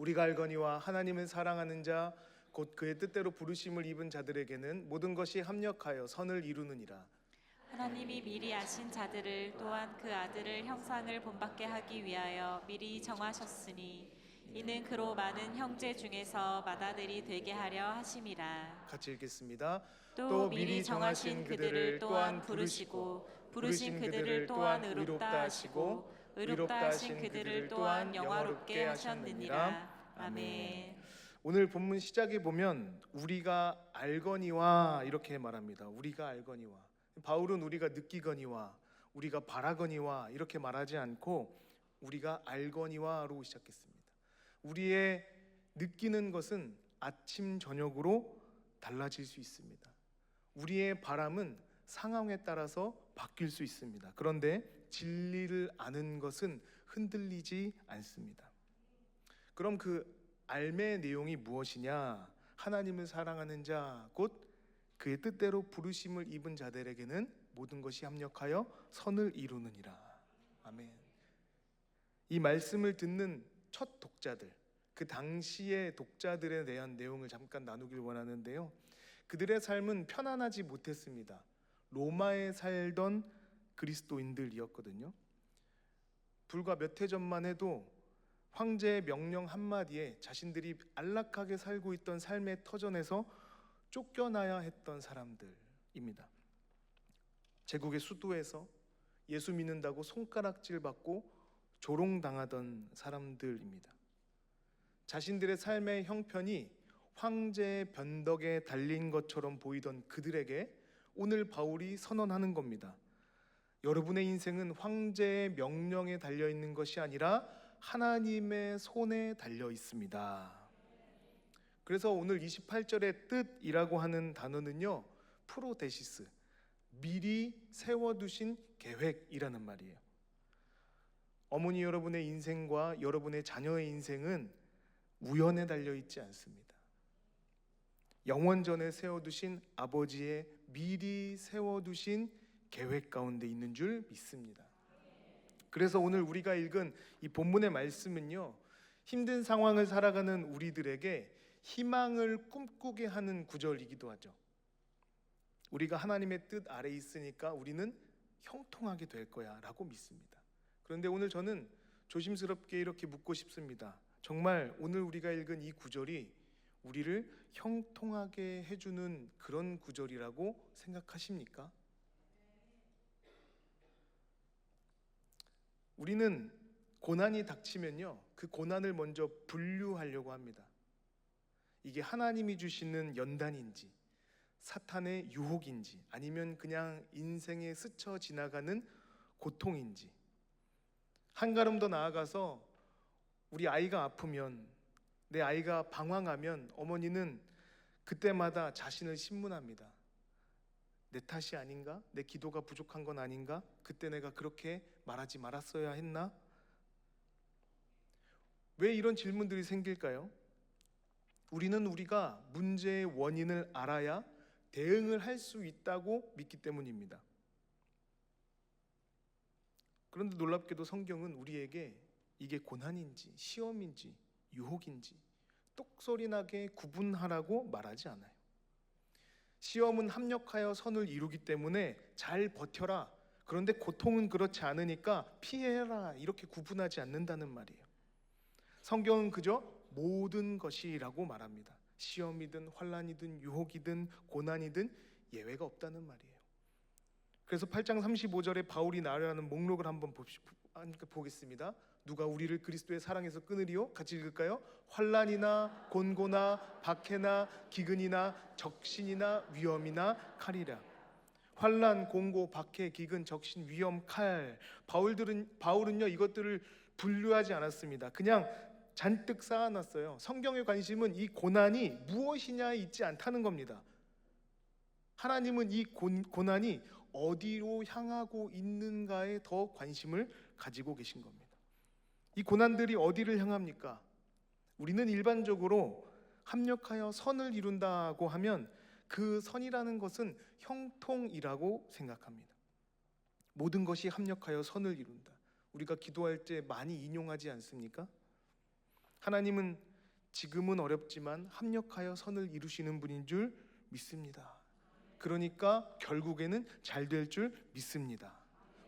우리가 알거니와 하나님을 사랑하는 자 곧 그의 뜻대로 부르심을 입은 자들에게는 모든 것이 합력하여 선을 이루느니라. 하나님이 미리 아신 자들을 또한 그 아들을 형상을 본받게 하기 위하여 미리 정하셨으니 이는 그로 많은 형제 중에서 맏아들이 되게 하려 하심이라. 같이 읽겠습니다. 또 미리 정하신 그들을 또한 부르시고 부르신 그들을 또한 의롭다 하시고 의롭다 하신 그들을 또한 영화롭게 하셨느니라. 아멘. 오늘 본문 시작에 보면 우리가 알거니와 이렇게 말합니다. 우리가 알거니와. 바울은 우리가 느끼거니와 우리가 바라거니와 이렇게 말하지 않고 우리가 알거니와로 시작했습니다. 우리의 느끼는 것은 아침 저녁으로 달라질 수 있습니다. 우리의 바람은 상황에 따라서 바뀔 수 있습니다. 그런데 진리를 아는 것은 흔들리지 않습니다. 그럼 그 알매의 내용이 무엇이냐? 하나님을 사랑하는 자 곧 그의 뜻대로 부르심을 입은 자들에게는 모든 것이 합력하여 선을 이루느니라. 아멘. 이 말씀을 듣는 첫 독자들, 그 당시의 독자들에 대한 내용을 잠깐 나누길 원하는데요. 그들의 삶은 편안하지 못했습니다. 로마에 살던 그리스도인들이었거든요. 불과 몇 해 전만 해도 황제의 명령 한마디에 자신들이 안락하게 살고 있던 삶의 터전에서 쫓겨나야 했던 사람들입니다. 제국의 수도에서 예수 믿는다고 손가락질 받고 조롱당하던 사람들입니다. 자신들의 삶의 형편이 황제의 변덕에 달린 것처럼 보이던 그들에게 오늘 바울이 선언하는 겁니다. 여러분의 인생은 황제의 명령에 달려 있는 것이 아니라 하나님의 손에 달려 있습니다. 그래서 오늘 28절의 뜻이라고 하는 단어는요, 프로데시스, 미리 세워두신 계획이라는 말이에요. 어머니 여러분의 인생과 여러분의 자녀의 인생은 우연에 달려 있지 않습니다. 영원전에 세워두신 아버지의 미리 세워두신 계획 가운데 있는 줄 믿습니다. 그래서 오늘 우리가 읽은 이 본문의 말씀은요, 힘든 상황을 살아가는 우리들에게 희망을 꿈꾸게 하는 구절이기도 하죠. 우리가 하나님의 뜻 아래 있으니까 우리는 형통하게 될 거야 라고 믿습니다. 그런데 오늘 저는 조심스럽게 이렇게 묻고 싶습니다. 정말 오늘 우리가 읽은 이 구절이 우리를 형통하게 해주는 그런 구절이라고 생각하십니까? 우리는 고난이 닥치면요, 그 고난을 먼저 분류하려고 합니다. 이게 하나님이 주시는 연단인지 사탄의 유혹인지 아니면 그냥 인생에 스쳐 지나가는 고통인지. 한 걸음 더 나아가서 우리 아이가 아프면, 내 아이가 방황하면 어머니는 그때마다 자신을 신문합니다. 내 탓이 아닌가? 내 기도가 부족한 건 아닌가? 그때 내가 그렇게 말하지 말았어야 했나? 왜 이런 질문들이 생길까요? 우리는 우리가 문제의 원인을 알아야 대응을 할 수 있다고 믿기 때문입니다. 그런데 놀랍게도 성경은 우리에게 이게 고난인지 시험인지 유혹인지 똑소리나게 구분하라고 말하지 않아요. 시험은 합력하여 선을 이루기 때문에 잘 버텨라. 그런데 고통은 그렇지 않으니까 피해라. 이렇게 구분하지 않는다는 말이에요. 성경은 그저 모든 것이라고 말합니다. 시험이든 환난이든 유혹이든 고난이든 예외가 없다는 말이에요. 그래서 8장 35절에 바울이 나열하는 목록을 한번 보겠습니다. 누가 우리를 그리스도의 사랑에서 끊으리요? 같이 읽을까요? 환난이나 곤고나 박해나 기근이나 적신이나 위험이나 칼이라. 환난, 곤고, 박해, 기근, 적신, 위험, 칼. 바울은요 이것들을 분류하지 않았습니다. 그냥 잔뜩 쌓아놨어요. 성경의 관심은 이 고난이 무엇이냐에 있지 않다는 겁니다. 하나님은 이 고난이 어디로 향하고 있는가에 더 관심을 가지고 계신 겁니다. 이 고난들이 어디를 향합니까? 우리는 일반적으로 합력하여 선을 이룬다고 하면 그 선이라는 것은 형통이라고 생각합니다. 모든 것이 합력하여 선을 이룬다. 우리가 기도할 때 많이 인용하지 않습니까? 하나님은 지금은 어렵지만 합력하여 선을 이루시는 분인 줄 믿습니다. 그러니까 결국에는 잘 될 줄 믿습니다.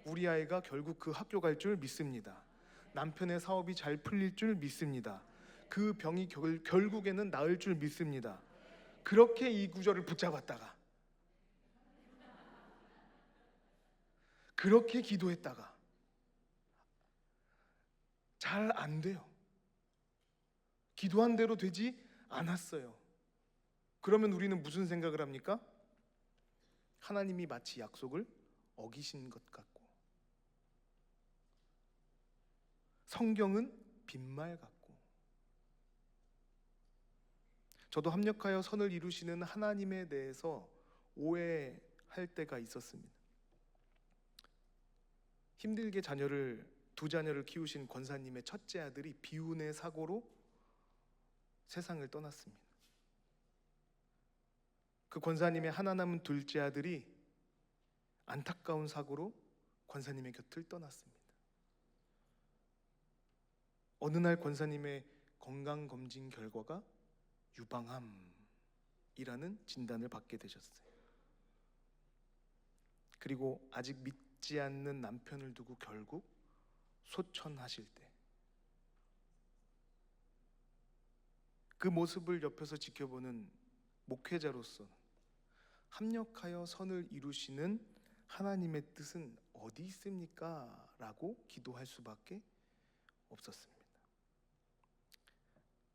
우리 아이가 결국 그 학교 갈 줄 믿습니다. 남편의 사업이 잘 풀릴 줄 믿습니다. 그 병이 결국에는 나을 줄 믿습니다. 그렇게 이 구절을 붙잡았다가, 그렇게 기도했다가 잘 안 돼요. 기도한 대로 되지 않았어요. 그러면 우리는 무슨 생각을 합니까? 하나님이 마치 약속을 어기신 것 같고, 성경은 빈말 같고. 저도 합력하여 선을 이루시는 하나님에 대해서 오해할 때가 있었습니다. 힘들게 두 자녀를 키우신 권사님의 첫째 아들이 비운의 사고로 세상을 떠났습니다. 그 권사님의 하나 남은 둘째 아들이 안타까운 사고로 권사님의 곁을 떠났습니다. 어느 날 권사님의 건강검진 결과가 유방암이라는 진단을 받게 되셨어요. 그리고 아직 믿지 않는 남편을 두고 결국 소천하실 때, 그 모습을 옆에서 지켜보는 목회자로서 합력하여 선을 이루시는 하나님의 뜻은 어디 있습니까? 라고 기도할 수밖에 없었습니다.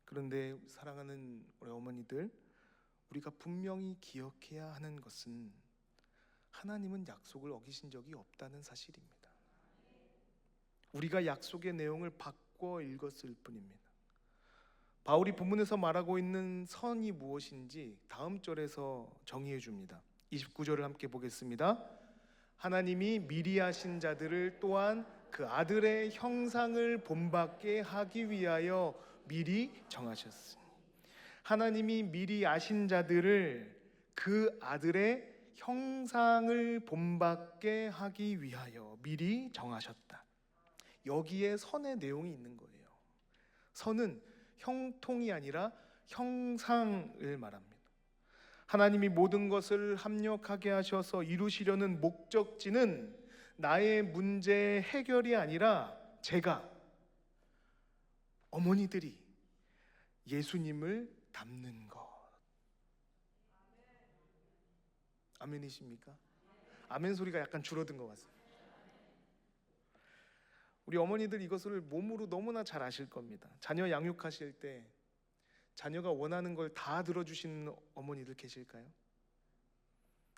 그런데 사랑하는 우리 어머니들, 우리가 분명히 기억해야 하는 것은 하나님은 약속을 어기신 적이 없다는 사실입니다. 우리가 약속의 내용을 바꿔 읽었을 뿐입니다. 바울이 본문에서 말하고 있는 선이 무엇인지 다음 절에서 정의해 줍니다. 29절을 함께 보겠습니다. 하나님이 미리 하신 자들을 또한 그 아들의 형상을 본받게 하기 위하여 미리 정하셨으니, 하나님이 미리 아신 자들을 그 아들의 형상을 본받게 하기 위하여 미리 정하셨다. 여기에 선의 내용이 있는 거예요. 선은 형통이 아니라 형상을 말합니다. 하나님이 모든 것을 합력하게 하셔서 이루시려는 목적지는 나의 문제 해결이 아니라 제가, 어머니들이 예수님을 닮는 것. 아멘이십니까? 아멘 소리가 약간 줄어든 것 같습니다. 우리 어머니들 이것을 몸으로 너무나 잘 아실 겁니다. 자녀 양육하실 때 자녀가 원하는 걸 다 들어주시는 어머니들 계실까요?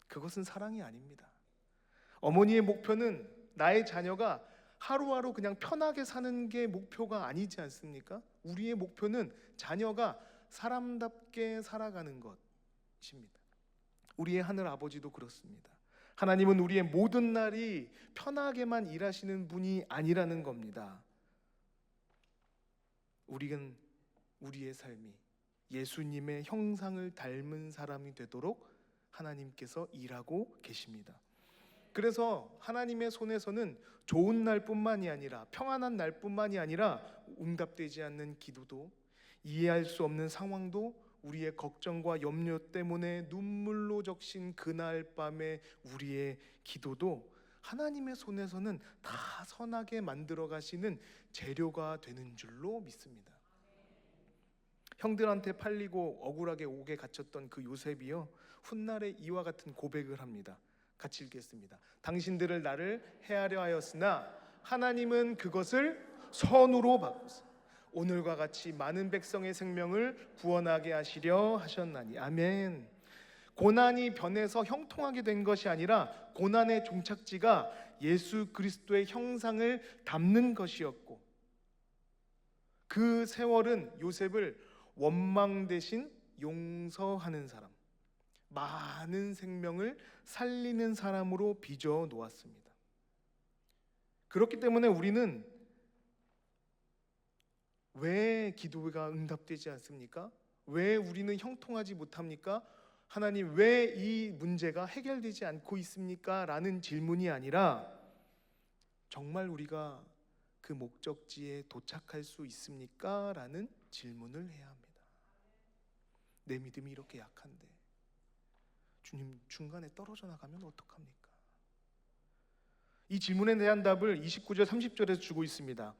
그것은 사랑이 아닙니다. 어머니의 목표는 나의 자녀가 하루하루 그냥 편하게 사는 게 목표가 아니지 않습니까? 우리의 목표는 자녀가 사람답게 살아가는 것입니다. 우리의 하늘 아버지도 그렇습니다. 하나님은 우리의 모든 날이 편하게만 일하시는 분이 아니라는 겁니다. 우리는 우리의 삶이 예수님의 형상을 닮은 사람이 되도록 하나님께서 일하고 계십니다. 그래서 하나님의 손에서는 좋은 날뿐만이 아니라 평안한 날뿐만이 아니라 응답되지 않는 기도도, 이해할 수 없는 상황도, 우리의 걱정과 염려 때문에 눈물로 적신 그날 밤에 우리의 기도도 하나님의 손에서는 다 선하게 만들어 가시는 재료가 되는 줄로 믿습니다. 형들한테 팔리고 억울하게 옥에 갇혔던 그 요셉이요, 훗날에 이와 같은 고백을 합니다. 같이 읽겠습니다. 당신들을 나를 해하려 하였으나 하나님은 그것을 선으로 바꾸사 오늘과 같이 많은 백성의 생명을 구원하게 하시려 하셨나니. 아멘. 고난이 변해서 형통하게 된 것이 아니라 고난의 종착지가 예수 그리스도의 형상을 담는 것이었고, 그 세월은 요셉을 원망 대신 용서하는 사람, 많은 생명을 살리는 사람으로 빚어 놓았습니다. 그렇기 때문에 우리는 왜 기도가 응답되지 않습니까? 왜 우리는 형통하지 못합니까? 하나님, 왜 이 문제가 해결되지 않고 있습니까? 라는 질문이 아니라 정말 우리가 그 목적지에 도착할 수 있습니까? 라는 질문을 해야 합니다. 내 믿음이 이렇게 약한데 주님, 중간에 떨어져 나가면 어떡합니까? 이 질문에 대한 답을 29절 30절에서 주고 있습니다.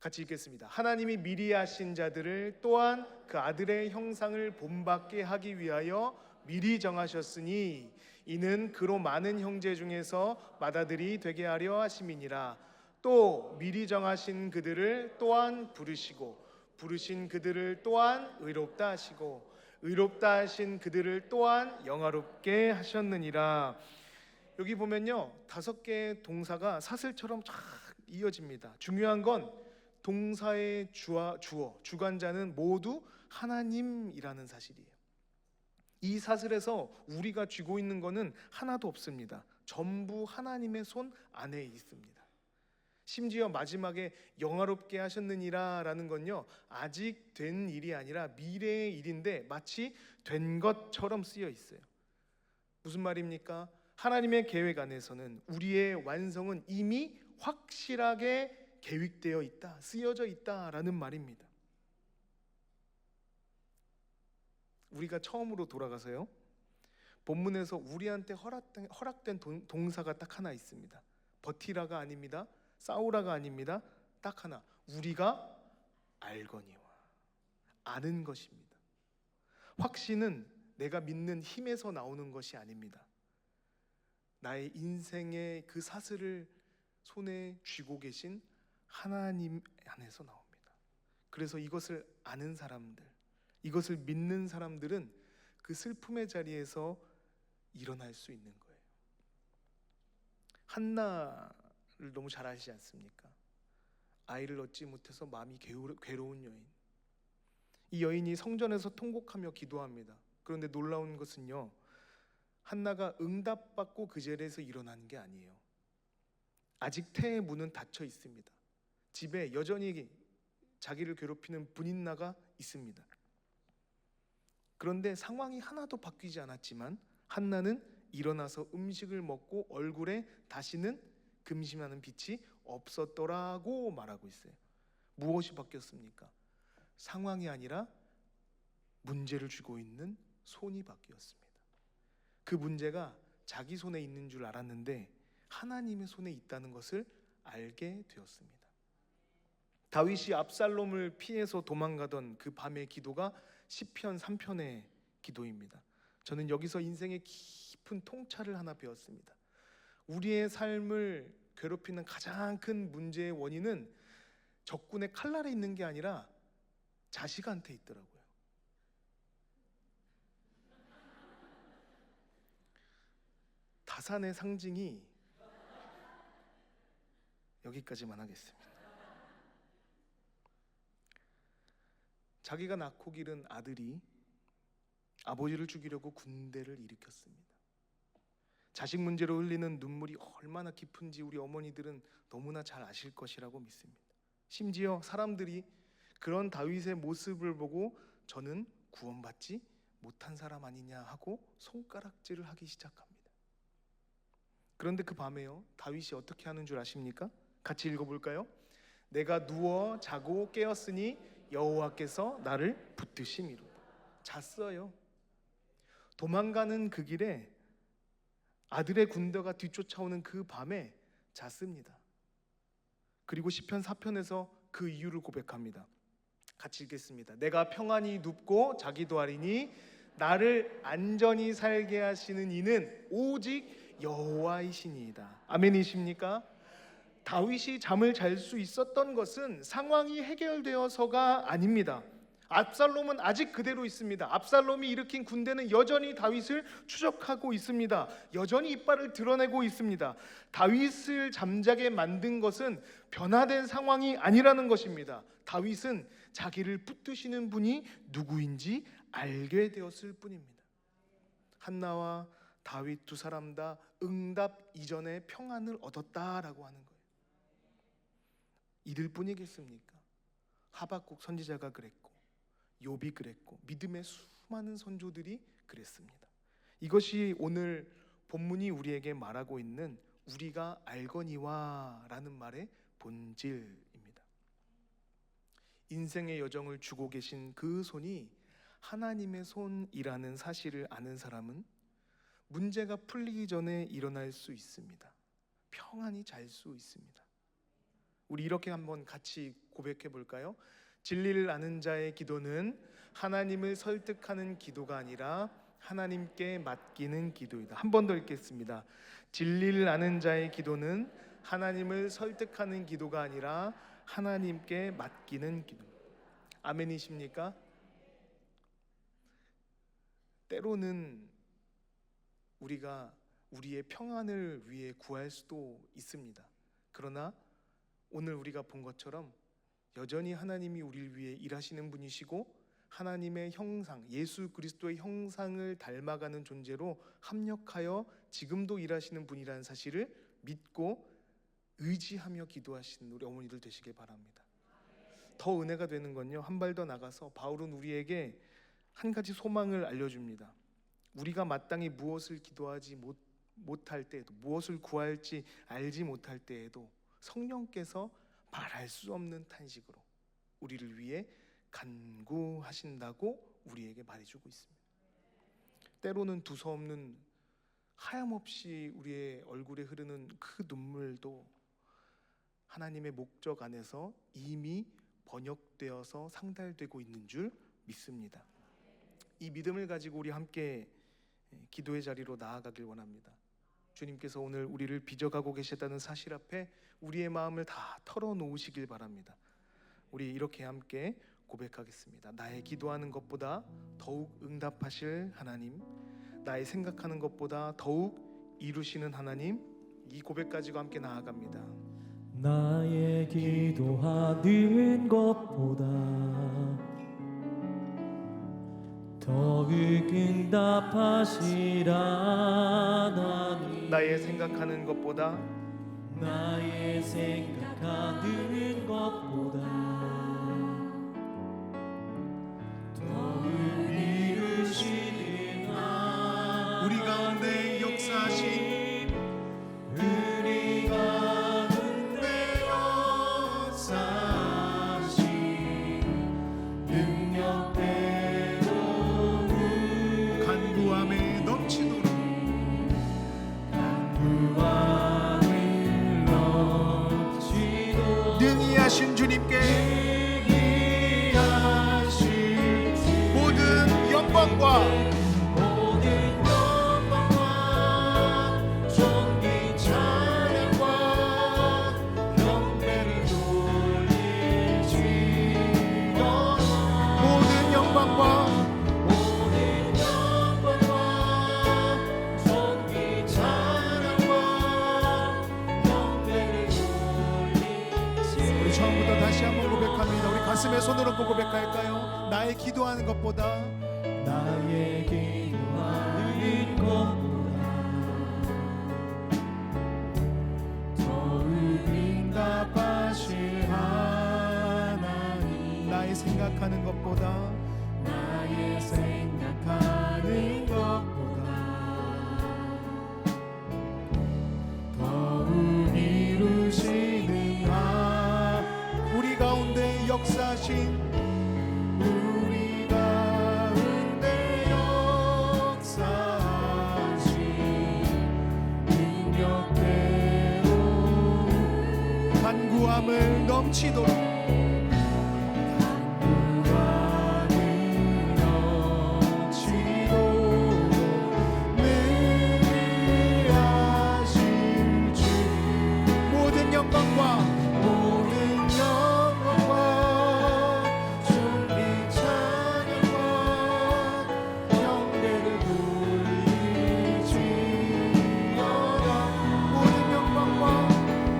같이 읽겠습니다. 하나님이 미리 하신 자들을 또한 그 아들의 형상을 본받게 하기 위하여 미리 정하셨으니 이는 그로 많은 형제 중에서 맏아들이 되게 하려 하심이니라. 또 미리 정하신 그들을 또한 부르시고 부르신 그들을 또한 의롭다 하시고 의롭다 하신 그들을 또한 영화롭게 하셨느니라. 여기 보면요, 5개의 동사가 사슬처럼 쫙 이어집니다. 중요한 건 동사의 주어, 주관자는 모두 하나님이라는 사실이에요. 이 사슬에서 우리가 쥐고 있는 거는 하나도 없습니다. 전부 하나님의 손 안에 있습니다. 심지어 마지막에 영화롭게 하셨느니라 라는 건요, 아직 된 일이 아니라 미래의 일인데 마치 된 것처럼 쓰여 있어요. 무슨 말입니까? 하나님의 계획 안에서는 우리의 완성은 이미 확실하게 계획되어 있다, 쓰여져 있다라는 말입니다. 우리가 처음으로 돌아가서요, 본문에서 우리한테 허락된 동사가 딱 하나 있습니다. 버티라가 아닙니다. 싸우라가 아닙니다. 딱 하나, 우리가 알거니와, 아는 것입니다. 확신은 내가 믿는 힘에서 나오는 것이 아닙니다. 나의 인생의 그 사슬을 손에 쥐고 계신 하나님 안에서 나옵니다. 그래서 이것을 아는 사람들, 이것을 믿는 사람들은 그 슬픔의 자리에서 일어날 수 있는 거예요. 한나를 너무 잘 아시지 않습니까? 아이를 얻지 못해서 마음이 괴로운 여인. 이 여인이 성전에서 통곡하며 기도합니다. 그런데 놀라운 것은요, 한나가 응답받고 그 자리에서 일어나는 게 아니에요. 아직 태의 문은 닫혀 있습니다. 집에 여전히 자기를 괴롭히는 분인나가 있습니다. 그런데 상황이 하나도 바뀌지 않았지만 한나는 일어나서 음식을 먹고 얼굴에 다시는 금심하는 빛이 없었더라고 말하고 있어요. 무엇이 바뀌었습니까? 상황이 아니라 문제를 쥐고 있는 손이 바뀌었습니다. 그 문제가 자기 손에 있는 줄 알았는데 하나님의 손에 있다는 것을 알게 되었습니다. 다윗이 압살롬을 피해서 도망가던 그 밤의 기도가 시편 3편의 기도입니다. 저는 여기서 인생의 깊은 통찰을 하나 배웠습니다. 우리의 삶을 괴롭히는 가장 큰 문제의 원인은 적군의 칼날에 있는 게 아니라 자식한테 있더라고요. 다산의 상징이 여기까지만 하겠습니다. 자기가 낳고 기른 아들이 아버지를 죽이려고 군대를 일으켰습니다. 자식 문제로 흘리는 눈물이 얼마나 깊은지 우리 어머니들은 너무나 잘 아실 것이라고 믿습니다. 심지어 사람들이 그런 다윗의 모습을 보고 저는 구원받지 못한 사람 아니냐 하고 손가락질을 하기 시작합니다. 그런데 그 밤에요, 다윗이 어떻게 하는 줄 아십니까? 같이 읽어볼까요? 내가 누워 자고 깨었으니 여호와께서 나를 붙드심이로다. 잤어요. 도망가는 그 길에 아들의 군대가 뒤쫓아오는 그 밤에 잤습니다. 그리고 시편 4편에서 그 이유를 고백합니다. 같이 읽겠습니다. 내가 평안히 눕고 자기도 하리니 나를 안전히 살게 하시는 이는 오직 여호와이시니이다. 아멘이십니까? 다윗이 잠을 잘 수 있었던 것은 상황이 해결되어서가 아닙니다. 압살롬은 아직 그대로 있습니다. 압살롬이 일으킨 군대는 여전히 다윗을 추적하고 있습니다. 여전히 이빨을 드러내고 있습니다. 다윗을 잠자게 만든 것은 변화된 상황이 아니라는 것입니다. 다윗은 자기를 붙드시는 분이 누구인지 알게 되었을 뿐입니다. 한나와 다윗 두 사람 다 응답 이전에 평안을 얻었다라고 하는 거예요. 이들 뿐이겠습니까? 하박국 선지자가 그랬고 욥이 그랬고 믿음의 수많은 선조들이 그랬습니다. 이것이 오늘 본문이 우리에게 말하고 있는 우리가 알거니와 라는 말의 본질입니다. 인생의 여정을 주고 계신 그 손이 하나님의 손이라는 사실을 아는 사람은 문제가 풀리기 전에 일어날 수 있습니다. 평안히 잘 수 있습니다. 우리 이렇게 한번 같이 고백해 볼까요? 진리를 아는 자의 기도는 하나님을 설득하는 기도가 아니라 하나님께 맡기는 기도이다. 한 번 더 읽겠습니다. 진리를 아는 자의 기도는 하나님을 설득하는 기도가 아니라 하나님께 맡기는 기도. 아멘이십니까? 때로는 우리가 우리의 평안을 위해 구할 수도 있습니다. 그러나 오늘 우리가 본 것처럼 여전히 하나님이 우리를 위해 일하시는 분이시고 하나님의 형상, 예수 그리스도의 형상을 닮아가는 존재로 합력하여 지금도 일하시는 분이라는 사실을 믿고 의지하며 기도하시는 우리 어머니들 되시길 바랍니다. 더 은혜가 되는 건요, 한 발 더 나가서 바울은 우리에게 한 가지 소망을 알려줍니다. 우리가 마땅히 무엇을 기도하지 못할 때에도, 무엇을 구할지 알지 못할 때에도 성령께서 말할 수 없는 탄식으로 우리를 위해 간구하신다고 우리에게 말해주고 있습니다. 때로는 두서없는 하염없이 우리의 얼굴에 흐르는 그 눈물도 하나님의 목적 안에서 이미 번역되어서 상달되고 있는 줄 믿습니다. 이 믿음을 가지고 우리 함께 기도의 자리로 나아가길 원합니다. 주님께서 오늘 우리를 빚어가고 계시다는 사실 앞에 우리의 마음을 다 털어놓으시길 바랍니다. 우리 이렇게 함께 고백하겠습니다. 나의 기도하는 것보다 더욱 응답하실 하나님, 나의 생각하는 것보다 더욱 이루시는 하나님, 이 고백 가지고 함께 나아갑니다. 나의 기도하는 것보다 더욱 응답하실 하나님, 나의 생각하는 것보다 나의 생각하는 것보다 더욱 이루시는 하나님, 우리 가운데 역사하신 우리 가운데 역사하신 능력대로 간구함에 넘치도록 간구함을 넘치도록 능히 하신 주님께 능히 하실 주 모든 영광과 모든 영광과 존귀 찬양과 경배를 돌릴지어다. 모든 영광과 모든 영광과 존귀 찬양과 경배를 돌릴지어다. 우리 처음부터 다시 한번 고백합니다. 우리 가슴에 손을 얹고 고백할까요? 나의 기도하는 것보다 나의 기도하는 것보다 더욱 응답하실 하나님, 나의 생각하는 것보다 나의 생각하는 것보다 더욱 이루시는 우리 가운데 역사하신 우리 가운데 역사하신 능력대로 간구함을 넘치도록 간구함을 넘치도록 능히 하실 주 모든 영광과 모든 영광과 존귀 찬양과 경배를 돌리지어다. 모든 영광과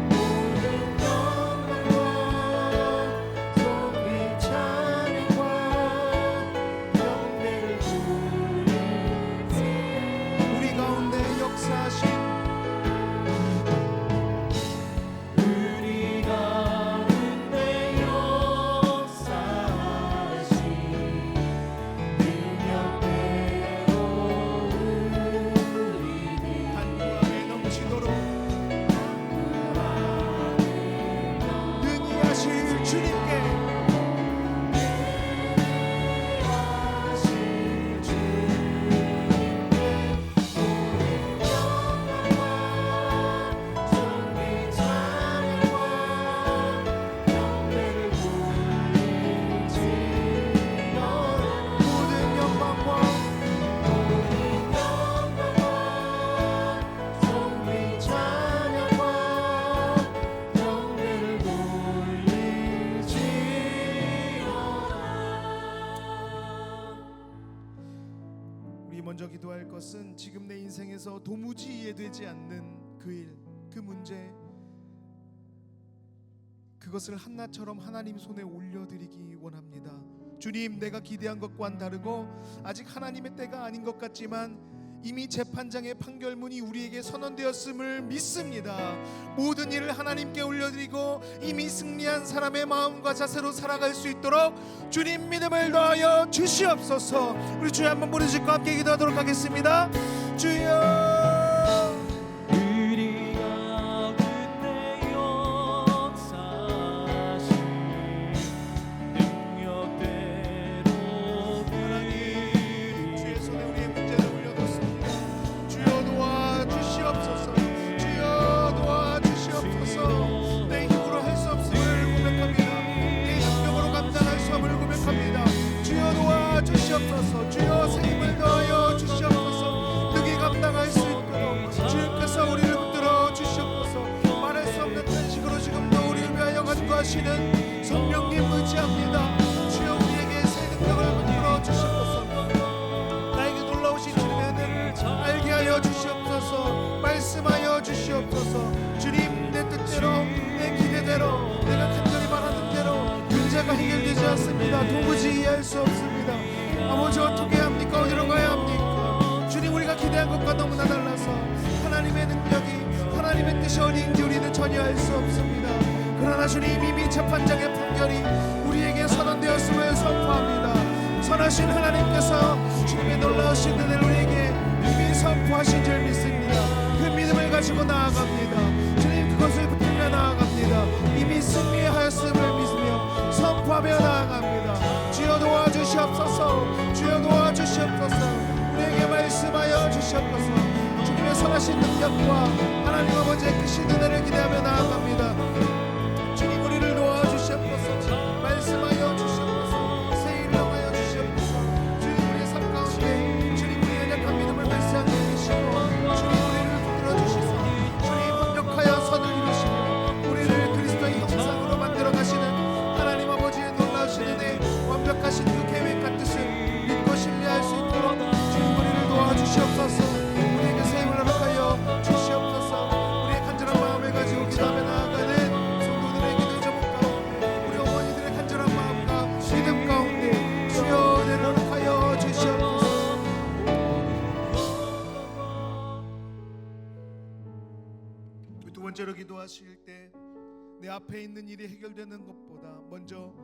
모든 영광과 존귀 찬양과 경배를 돌리지어다. 우리 가운데 역사하신 우리 가운데 역사하신 능력대로 우리를 간구함에 넘치도록 능히 하실 주님께 하실 기도할 것은 지금 내 인생에서 도무지 이해되지 않는 그 일, 그 문제, 그것을 한나처럼 하나님 손에 올려드리기 원합니다. 주님, 내가 기대한 것과는 다르고 아직 하나님의 때가 아닌 것 같지만 이미 재판장의 판결문이 우리에게 선언되었음을 믿습니다. 모든 일을 하나님께 올려드리고 이미 승리한 사람의 마음과 자세로 살아갈 수 있도록 주님 믿음을 더하여 주시옵소서. 우리 주여 한번 부르짖고 함께 기도하도록 하겠습니다. 주여, 우리가 그때 역사하신 능력대로 하나님, 주의 손에 우리의 문제를 올려놓습니다. 주여 도와주시옵소서. 주여 도와주시옵소서. 내 힘으로 할 수 없음을 고백합니다. 내 능력으로 감당할 수 없음을 고백합니다. 주여 도와주시옵소서. 주여 새 힘을 더하여 주시옵소서. 능히 감당할 수 있도록 주님께서 우리를 붙들어 주시옵소서. 말할 수 없는 탄식으로 지금도 우리를 위하여 간구하시는 성령님 의지합니다. 주여 우리에게 새 능력을 붙들어 주시옵소서. 나에게 놀라우신 주님의 은혜를 알게 하여 주시옵소서. 말씀하여 주시옵소서. 주님, 내 뜻대로 내 기대대로 내가 간절히 바라는 대로 문제가 해결되지 않습니다. 도무지 이해할 수 없습니다. 아버지, 어떻게 합니까? 어디로 가야 합니까? 주님, 우리가 기대한 것과 너무나 달라서 하나님의 능력이, 하나님의 뜻이 어디인지 우리는 전혀 알 수 없습니다. 그러나 주님, 이미 재판장의 판결이 우리에게 선언되었음을 선포합니다. 선하신 하나님께서 주님의 놀라우신 은혜를 우리에게 이미 선포하신 줄 믿습니다. 그 믿음을 가지고 나아갑니다. 주님, 그것을 붙들며 나아갑니다. 이미 승리하였음을 믿으며 선포하며 나아갑니다. 주여 도와주시옵소서. 주여 도와주시옵소서. 우리에게 말씀하여 주시옵소서. 주님의 선하신 능력과 하나님 아버지의 크신 은혜를 기대하며 나아갑니다. 주님, 우리를 도와주시옵소서. 말씀하여 주시옵소서. 새 일을 하여 주시옵소서. 주님, 우리의 삶 가운데 주님, 우리의 연약한 믿음을 발산해 주시고 주님, 우리를 붙들어 주시소. 주님, 완벽하여 선을 이루시고 우리를 그리스도의 형상으로 만들어 가시는 하나님 아버지의 놀라우신 은혜, 완벽하신 그 계획과 뜻을 믿고 신뢰할 수 있도록 주님, 우리를 도와주시옵소서. 우리에게 새 힘을 허락하여 주시옵소서. 우리의 간절한 마음을 가지고 기도하며 나아가는 성도들의 기도 제목 가운데, 우리 어머니들의 간절한 마음과 믿음 가운데 주여 은혜를 허락하여 주시옵소서. 두 번째로 기도하실 때 내 앞에 있는 일이 해결되는 것보다 먼저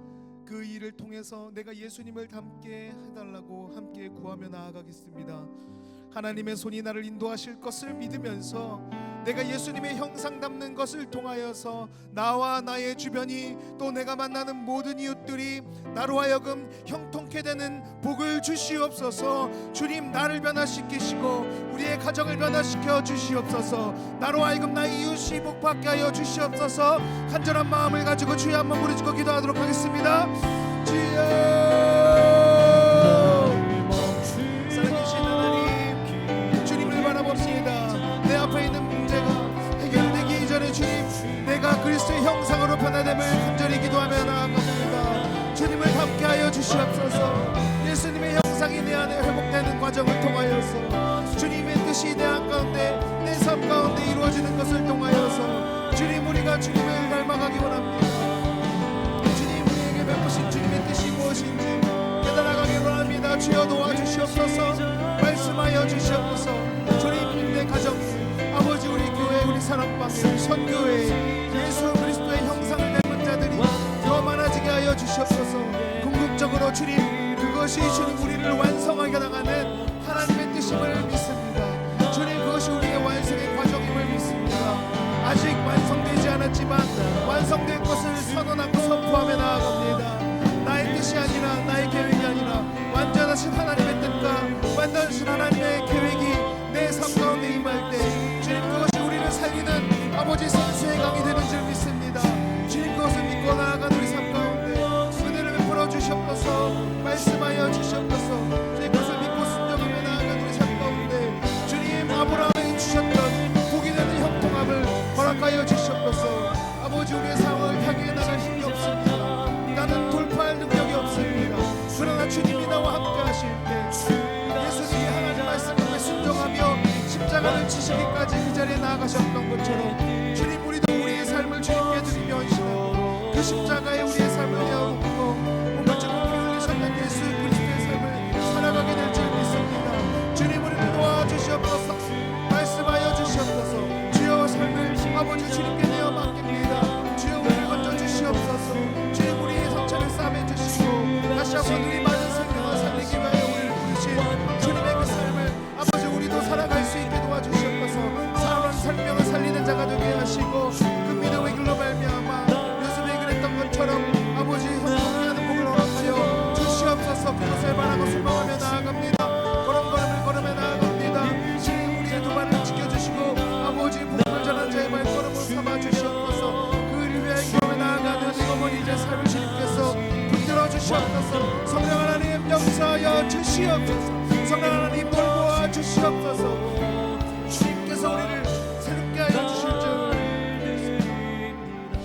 그 일을 통해서 내가 예수님을 닮게 해달라고 함께 구하며 나아가겠습니다. 하나님의 손이 나를 인도하실 것을 믿으면서 내가 예수님의 형상 닮는 것을 통하여서 나와 나의 주변이 또 내가 만나는 모든 이웃들이 나로 하여금 형통케 되는 복을 주시옵소서. 주님, 나를 변화시키시고 우리의 가정을 변화시켜 주시옵소서. 나로 하여금 나의 이웃이 복받게 하여 주시옵소서. 간절한 마음을 가지고 주여 한번 부르짖고 기도하도록 하겠습니다. 주여, 살아계신 하나님, 주님을 바라봅시다. 내 앞에 있는 문제가 해결되기 이전에 주님, 내가 그리스도의 형상으로 변화됨을 간절히 기도하며 나아갑니다. 주님을 닮게 하여 주시옵소서. 예수님의 형상이 내 안에 회복되는 과정을 통하여서 주님의 뜻이 내 안 가운데, 내 삶 가운데 이루어지는 것을 통하여서 주님, 우리가 주님을 닮아가기 원합니다. 주님, 우리에게 베푸신 주님의 뜻이 무엇인지 깨달아가기 원합니다. 주여 도와주시옵소서. 말씀하여 주시옵소서. 주님, 내 가정, 아버지, 우리 교회, 우리 사랑방에, 우리 선교회, 예수 그리스도의 형상을 닮은 자들이 더 많아지게 하여 주시옵소서. 궁극적으로 주님, 그것이 주님 우리를 완성하게 나가는 하나님의 뜻임을 믿습니다. 주님, 그것이 우리의 완성의 과정임을 믿습니다. 아직 완성되지 않았지만 완성될 것을 선언하고 선포하며 나아갑니다. 나의 뜻이 아니라, 나의 계획이 아니라 완전하신 하나님의 뜻과 완전하신 하나님의 계획이 내 삶 가운데 임할 때 주님, 그것이 우리를 살리는 아버지 생수의 강이 되는 줄 믿습니다. 주님, 그것을 믿고 나아가는 우리 삶 가운데 은혜를 베풀어 주시옵소서. 말씀하여 주시옵소서. 주님, 그것을 믿고 순종하며 나아가는 우리 삶 가운데 주님, 아브라함에게 주셨던 복이 되는 형통함을 허락하여 주시옵소서. 아버지, 우리의 상황을 향해 나갈 힘이 하셨던 것처럼 주님 우리도 우리의 삶을 주님께 드리며 이 시간 그 십자가에 우리의 삶을 내어놓고 몸을 찢고 피 흘리셨던 예수 그리스도의 삶을 살아가게 될 줄 믿습니다. 주님 우리를 도와주시옵소서. 말씀하여 주시옵소서. 주여 삶을 아버지 주님께 내어 맡깁니다. 주여 우리를 건져 주시옵소서. 주님 우리의 상처를 싸매 주시고 다시 한번 우리 많은 생명을 살리기 위하여 우리를 부르신 주님의 그 삶을 아버지 우리도 살아갈 수 있게 도와주시옵소서. 살아난 생명을 살리는 자가 되게 하시고 그 믿음의 길로 말미암아 요셉이 그랬던 것처럼 아버지 형통하는 복을 허락하여 주시옵소서. 그것을 바라고 소망하며 나아갑니다. 걸음걸음을 걸으며 나아갑니다. 주님 우리의 두 발을 지켜주시고 아버지 복음을 전한 자의 발걸음을 삼아 주시옵소서. 그를 위하여 기도에 나아가는 이어머니 이제 삶을 주님께서 붙들어 주시옵소서. 성령 하나님 역사하여 주시옵소서. 성령 하나님 돌보아 주시옵소서. 주님께서 우리를 새롭게 하여 주실 줄 믿습니다.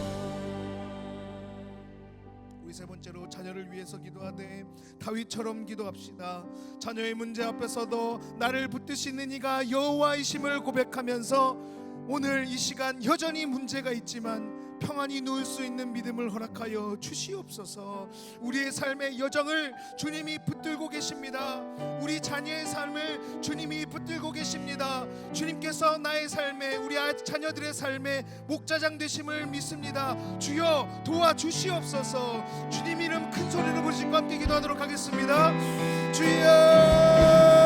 우리 세 번째로 자녀를 위해서 기도하되 다윗처럼 기도합시다. 자녀의 문제 앞에서도 나를 붙드시는 이가 여호와이심을 고백하면서 오늘 이 시간 여전히 문제가 있지만 평안히 누울 수 있는 믿음을 허락하여 주시옵소서. 우리의 삶의 여정을 주님이 붙들고 계십니다. 우리 자녀의 삶을 주님이 붙들고 계십니다. 주님께서 나의 삶에 우리 자녀들의 삶에 목자장 되심을 믿습니다. 주여 도와주시옵소서. 주님 이름 큰 소리로 부르시고 함께 기도하도록 하겠습니다. 주여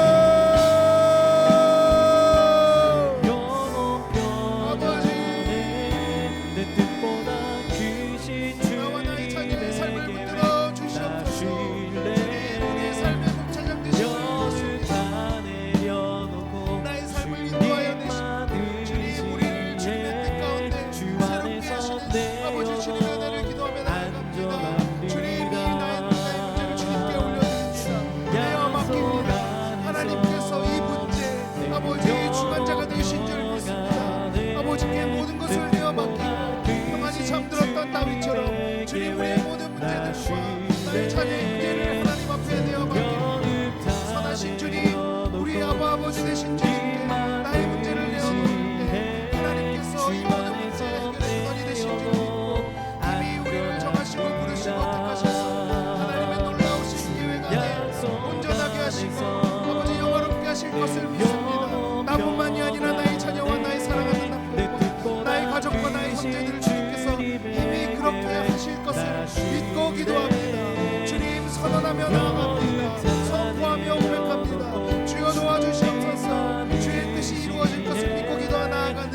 다윗처럼 주님 우리의 모든 문제들과 나의 자녀의 문제를 하나님 앞에 내어 맡깁니다. 선하신 주님 우리 아버지 되신 주님께 나의 문제를 내어놓을 때 하나님께서 이 모든 문제의 해결의 근원이 되신 줄 믿고 이미 우리를 정하시고 부르시고 택하셔서 하나님의 놀라우신 계획 안에 온전하게 하시고 아버지 영화롭게 하실 것을 믿습니다. 나뿐만이 아니라 나의 자녀와 나의 사랑하는 남편과 나의 가족과 나의 형제들을 이미 그렇게 하실 것을 믿고 기도합니다. 주님 선언하며 나아갑니다. 선포하며 고백합니다. 주여 도와주시옵소서. 주의 뜻이 이루어질 것을 믿고 기도하 나아가는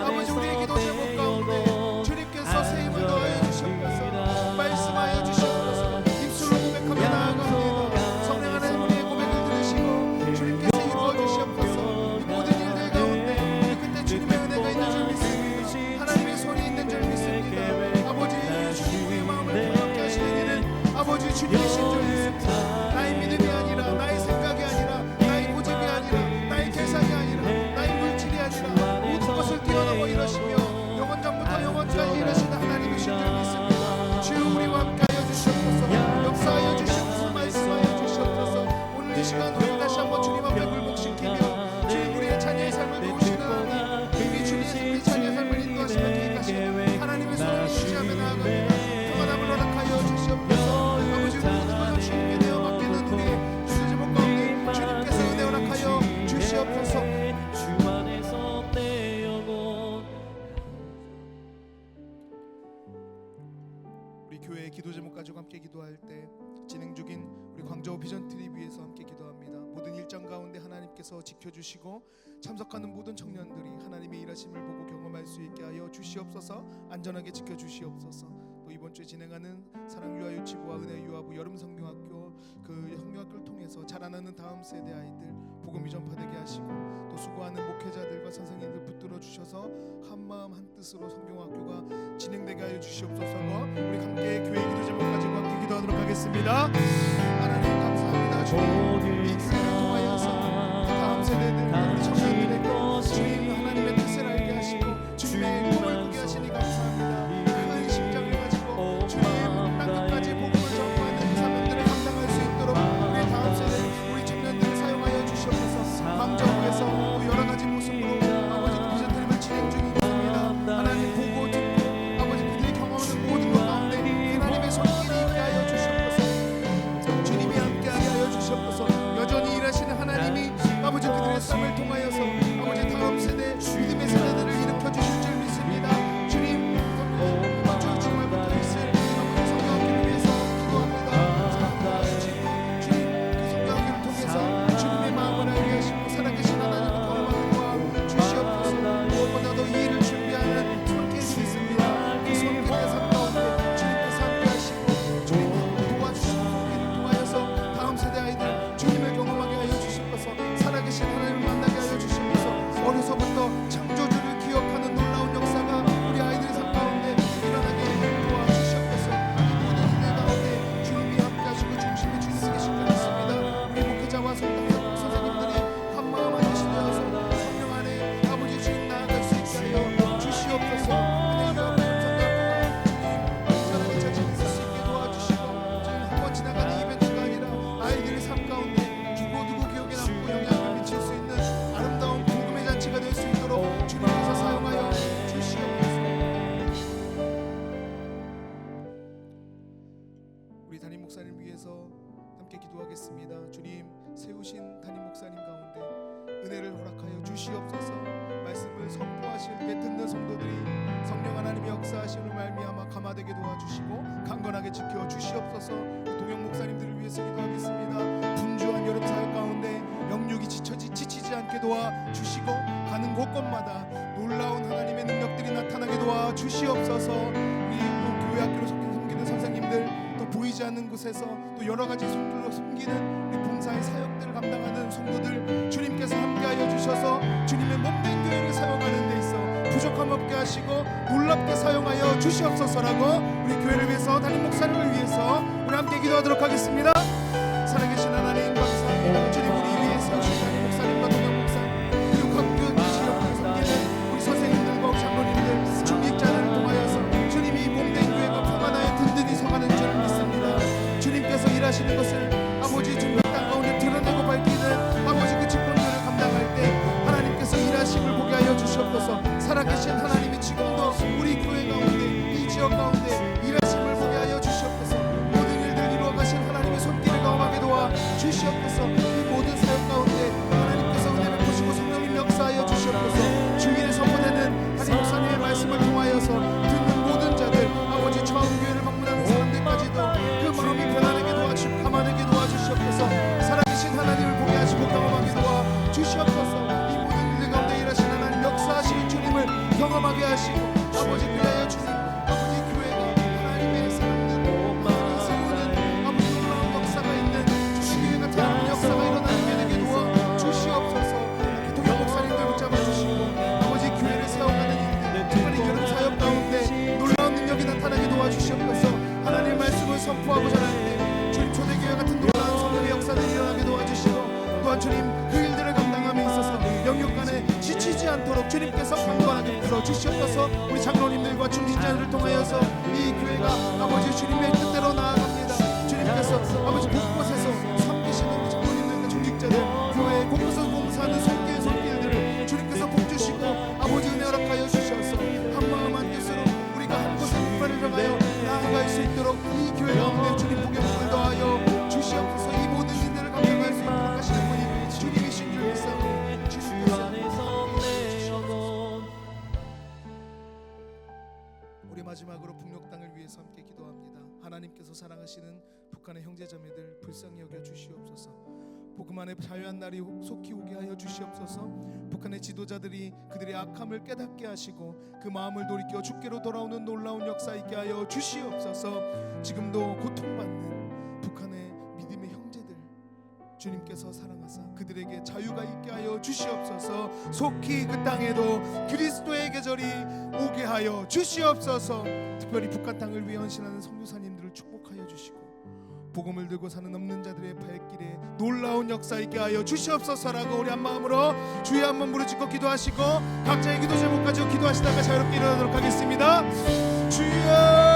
아버지 우리의 기도 제목 가운데 주님께서 새 힘을 더하여 주시옵소서. 말씀하여 주시옵소서. 입술로 고백하며 나아갑니다. 성령 하나님 우리의 고백을 들으시고 주님께서 이루어 주시옵소서. 이 모든 일들 가운데 그때 주님의 은혜가 있는 줄 믿습니다. 하나님의 손이 있는 줄 믿습니다. 아버지 주님 우리의 마음을 평안케 하시는 이는 아버지 주님이신 줄 믿습니다. 나의 믿음이 아니라 나의 생각이 아니라 나의 고집이 아니라 나의 계산이 아니라 나의 물질이 아니라 모든 것을 뛰어넘어 이러시며 영원전부터 영원까지 일하시는 하나님이신 줄 믿습니다. 주여 우리와 함께하여 주시옵소서. 역사하여 주시옵소서. 말씀하여 주시옵소서. 오늘 이 시간 우리 다시 한번 주님 앞에 굴복시키며 주님 우리의 자녀의 삶을 도우시는 하나님 이미 주님 우리 자녀의 삶을 인도하시며 계획하시는 하나님의 손을 의지하며 나아갑니다. 평안함을 허락하여 주시옵소서. 아버지 모든 것을 주님께 내어 맡기는 우리의 주의 제목 가운데 주님께서 은혜 허락하여 주시옵소서. 주 안에서 내 영혼 우리 교회의 기도 제목 가지고 함께 기도할 때 진행 중인 우리 광저우 비전 TV에서 함께 기도합니다. 모든 일정 가운데 하나님께서 지켜주시고 참석하는 모든 청년들이 하나님의 일하심을 보고 경험할 수 있게 하여 주시옵소서. 안전하게 지켜주시옵소서. 또 이번 주에 진행하는 사랑 유아 유치부와 은혜 유아부 여름 성경학교 그 성경학교를 통해서 자라나는 다음 세대 아이들 복음이 전파되게 하시고 또 수고하는 목회자들과 선생님들 붙들어 주셔서 한 마음 한 뜻으로 성경학교가 진행되게 하여 주시옵소서. 우리 함께 교회 기도 제목 가지고 함께 기도하도록 하겠습니다. 하나님 감사합니다. 주님 이 교회를 통하여서 다음 세대들 우리 청년들에게 주님 하나님의 뜻을 알게 하시고 주님의 꿈을 꾸게 하시니 감사합니다. 큰 심장을 가지고 주님 땅끝까지 복음을 전파하는 사명들을 감당할 수 있도록 우리 다음 세대 우리 청년들을 사용하여 주시옵소서. 광저우에서 또 여러 가지 모습으로 아버지 비전 드림을 진행 우리 담임 목사님 위해서 함께 기도하겠습니다. 주님, 세우신 담임 목사님 가운데 은혜를 허락하여 주시옵소서. 말씀을 선포하실 때 듣는 성도들이 성령 하나님의 역사하심을 말미암아 감화되게 도와주시고 강건하게 지켜 주시옵소서. 동영 목사님들을 위해서 기도하겠습니다. 분주한 여름 사역 가운데 영육이 지치지 않게 도와주시고 가는 곳곳마다 놀라운 하나님의 능력들이 나타나게 도와주시옵소서. 우리 또 교회 학교로 섬기는 선생님들, 또 보이지 않는 곳에서 또 여러 가지 손길로 섬기는 우리 봉사의 사역들을 감당하는 성도들, 주님께서 함께하여 주셔서 주님의 몸된 교회를 사용하는 데 있어 부족함 없게 하시고 놀랍게 사용하여 주시옵소서라고 우리 교회를 위해서, 담임 목사님을 위해서 우리 함께 기도하도록 하겠습니다. 살아계신 하나님 감사합니다. 주님, 우리 위에 세우신 담임 목사님과 동영 목사님, 그리고 각교 지역을 섬기는 우리 선생님들과 장로님들, 중직자들을 통하여서 주님이 몸된 교회가 평안하여 든든히 서가는 줄을 믿습니다. 주님께서 일하시는 것을 아버지 중국 땅 가운데 드러내고 밝히는 아버지 그 직분들을 감당할 때 하나님께서 일하심을 보게 하여 주시옵소서. 살아계신 하나님이 지금도 우리 교회 가운데, 이 지역 가운데 일하심을 보게 하여 주시옵소서. 모든 일들 이루어 가신 하나님의 손길을 경험하게 도와 주시옵소서. 이 모든 사역 가운데 하나님께서 은혜를 보시고 성령님 역사하여 주시옵소서. 주일에 선포되는 담임 목사님의 말씀을 통하여서 듣는 모든 자들, 아버지 처음 교회를 방문하는 사람들까지도 그 마음이 편안하게 도와주시고 감안하게 도와주시옵소서. 살아계신 하나님을 보게 하시고 경험하게 도와주시옵소서. 이 모든 일들 가운데 일하신 하나님 역사하시는 주님을 경험하게 하시고 아버지 그리하여 주님, 아버지 교회가 하나님의 사람들 세우는 아버지 놀라운 역사가 있는 주님의 같은 하나님 역사가 일어나는 게 되게 도와주시옵소서. 동영 목사님들 붙잡아 주시고 아버지 교회를 세워가는 일들, 특별히 여름 사역 가운데 놀라운 능력이 나타나게 도와주시옵소서. 하나님의 말씀을 선포하고 전할 때 주님 초대교회 같은 놀라운 성령의 역사들이 일어나게 도와주시고, 또한 주님 그 일들을 감당함에 있어서 영역간에 지치지 않도록 주님께서 강건하게 풀어주시옵소서. 우리 장로님들과 중직자들을 통하여서 이 교회가 아버지 주님의 뜻대로 나아갑니다. 주님께서 아버지 곳곳에서 섬기시는 우리 장로님들과 중직자들, 교회 곳곳에서 봉사하는 손길들을 주님께서 복주시고 아버지 은혜 허락하여 주셔서 한 마음 한 뜻으로 우리가 한 곳의 목표를 향하여 나아갈 수 있도록 이 교회 가운데 주님 복의 복을 더하여 주시옵소서. 이 모든 일들을 감당할 수 있도록 하시는 분이 주님이신 줄 믿사오니 주님께서 우리 마지막으로 북녘 땅을 위해서 함께 기도합니다. 하나님께서 사랑하시는 북한의 형제자매들 불쌍히 여겨 주시옵소서. 복음 안에 자유한 날이 속히 오게 하여 주시옵소서. 북한의 지도자들이 그들의 악함을 깨닫게 하시고 그 마음을 돌이켜 주께로 돌아오는 놀라운 역사 있게 하여 주시옵소서. 지금도 고통받는 북한의 믿음의 형제들 주님께서 사랑하사 그들에게 자유가 있게 하여 주시옵소서. 속히 그 땅에도 그리스도의 계절이 오게 하여 주시옵소서. 특별히 북한 땅을 위해 헌신하는 선교사님들을 축복하여 주시고 복음을 들고 사는 없는 자들의 발길에 놀라운 역사 있게 하여 주시옵소서라고 우리 한 마음으로 주여 한번 부르짖고 기도하시고 각자의 기도 제목 가지고 기도하시다가 자유롭게 일어나도록 하겠습니다. 주여